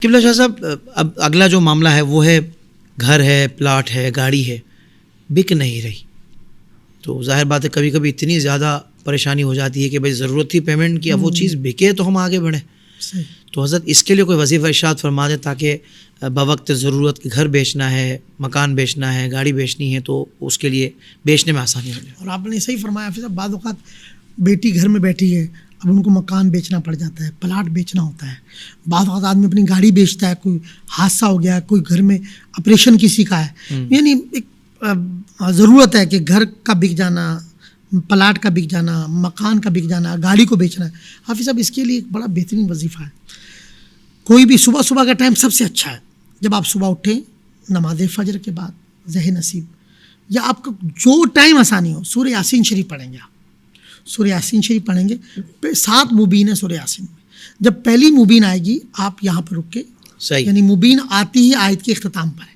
قبلہ شاہ صاحب، اب اگلا جو معاملہ ہے وہ ہے گھر ہے، پلاٹ ہے، گاڑی ہے، بک نہیں رہی. تو ظاہر بات ہے کبھی کبھی اتنی زیادہ پریشانی ہو جاتی ہے کہ بھائی ضرورت تھی پیمنٹ کی، اب وہ چیز بکے تو ہم آگے بڑھیں. تو حضرت اس کے لیے کوئی وظیفہ ارشاد فرما دیں تاکہ بوقت ضرورت گھر بیچنا ہے، مکان بیچنا ہے، گاڑی بیچنی ہے تو اس کے لیے بیچنے میں آسانی ہو جائے. اور آپ نے صحیح فرمایا حافظ صاحب، بعض اوقات بیٹی گھر میں بیٹھی ہے، اب ان کو مکان بیچنا پڑ جاتا ہے، پلاٹ بیچنا ہوتا ہے. بعض اوقات آدمی اپنی گاڑی بیچتا ہے، کوئی حادثہ ہو گیا ہے، کوئی گھر میں آپریشن کسی کا ہے، یعنی ایک ضرورت ہے کہ گھر کا بک جانا، پلاٹ کا بک جانا، مکان کا بک جانا، گاڑی کو بیچنا ہے. حافظ صاحب اس کے لیے ایک بڑا بہترین وظیفہ ہے. کوئی بھی صبح کا ٹائم سب سے اچھا ہے. جب آپ صبح اٹھیں نماز فجر کے بعد ذہن نصیب یا آپ کا جو ٹائم آسانی ہو، سورہ یاسین شریف پڑھیں گے. آپ سورہ یاسین شریف پڑھیں گے، 7 مبین ہے سورہ یاسین میں. جب پہلی مبین آئے گی آپ یہاں پر رک کے، یعنی مبین آتی ہی آیت کے اختتام پر ہے،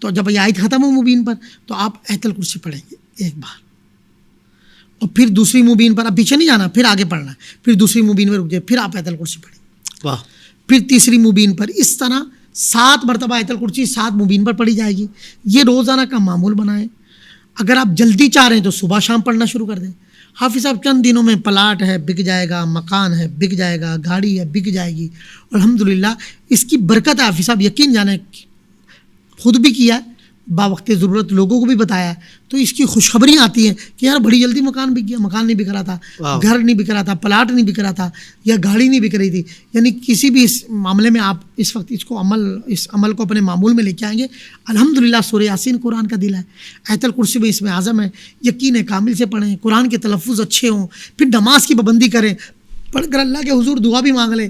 تو جب یہ آیت ختم ہو مبین پر تو آپ آیت الکرسی پڑھیں گے ایک بار، اور پھر دوسری مبین پر آپ پیچھے نہیں جانا، پھر آگے پڑھنا ہے، پھر دوسری مبین پر رک جائے، پھر آپ آیت الکرسی پڑھیں گے. واہ. پھر تیسری مبین پر، اس طرح 7 مرتبہ آیت الکرسی 7 مبین پر پڑھی جائے گی. یہ روزانہ کا معمول بنائیں. اگر آپ جلدی چاہ رہے ہیں تو صبح شام پڑھنا شروع کر دیں. حافظ صاحب چند دنوں میں پلاٹ ہے بک جائے گا، مکان ہے بک جائے گا، گاڑی ہے بک جائے گی. الحمدللہ اس کی برکت ہے. حافظ صاحب یقین جانیں، خود بھی کیا ہے، باوقت ضرورت لوگوں کو بھی بتایا ہے، تو اس کی خوشخبریاں آتی ہیں کہ یار بڑی جلدی مکان بک گیا، مکان نہیں بک رہا تھا، گھر نہیں بک رہا تھا، پلاٹ نہیں بک رہا تھا، یا گاڑی نہیں بک رہی تھی. یعنی کسی بھی اس معاملے میں آپ اس وقت اس عمل کو اپنے معمول میں لے کے آئیں گے. الحمدللہ سورہ یاسین قرآن کا دل ہے، آیت الکرسی میں اسم اعظم ہے. یقین کامل سے پڑھیں، قرآن کے تلفظ اچھے ہوں، پھر نماز کی پابندی کریں، پڑھ کر اللہ کے حضور دعا بھی مانگ لیں.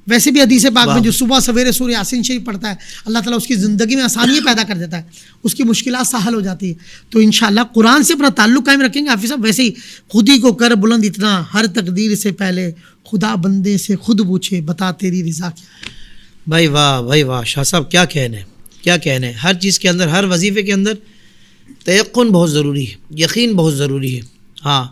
ویسے بھی حدیث پاک میں جو صبح سویرے سورہ یاسین شریف پڑھتا ہے اللہ تعالیٰ اس کی زندگی میں آسانی پیدا کر دیتا ہے، اس کی مشکلات سہل ہو جاتی ہے. تو انشاءاللہ قرآن سے اپنا تعلق قائم رکھیں گے. حافظ صاحب ویسے ہی خود ہی کو کر بلند اتنا، ہر تقدیر سے پہلے خدا بندے سے خود پوچھے، بتا تیری رضا کیا ہے. بھائی واہ، بھائی واہ، شاہ صاحب کیا کہنے، کیا کہنے. ہر چیز کے اندر، ہر وظیفے کے اندر تیقن بہت ضروری ہے، یقین بہت ضروری ہے. ہاں،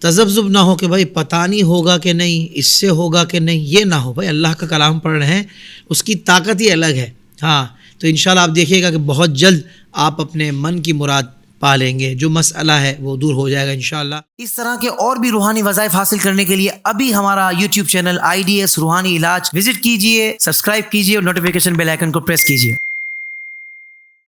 تذبذب نہ ہو کہ بھائی پتہ نہیں ہوگا کہ نہیں، اس سے ہوگا کہ نہیں، یہ نہ ہو. بھائی اللہ کا کلام پڑھ رہے ہیں، اس کی طاقت ہی الگ ہے. ہاں، تو انشاءاللہ آپ دیکھیے گا کہ بہت جلد آپ اپنے من کی مراد پا لیں گے، جو مسئلہ ہے وہ دور ہو جائے گا انشاءاللہ. اس طرح کے اور بھی روحانی وظائف حاصل کرنے کے لیے ابھی ہمارا YouTube چینل IDS روحانی علاج وزٹ کیجئے، سبسکرائب کیجئے اور نوٹیفیکیشن بیل آئیکن کو پریس کیجئے.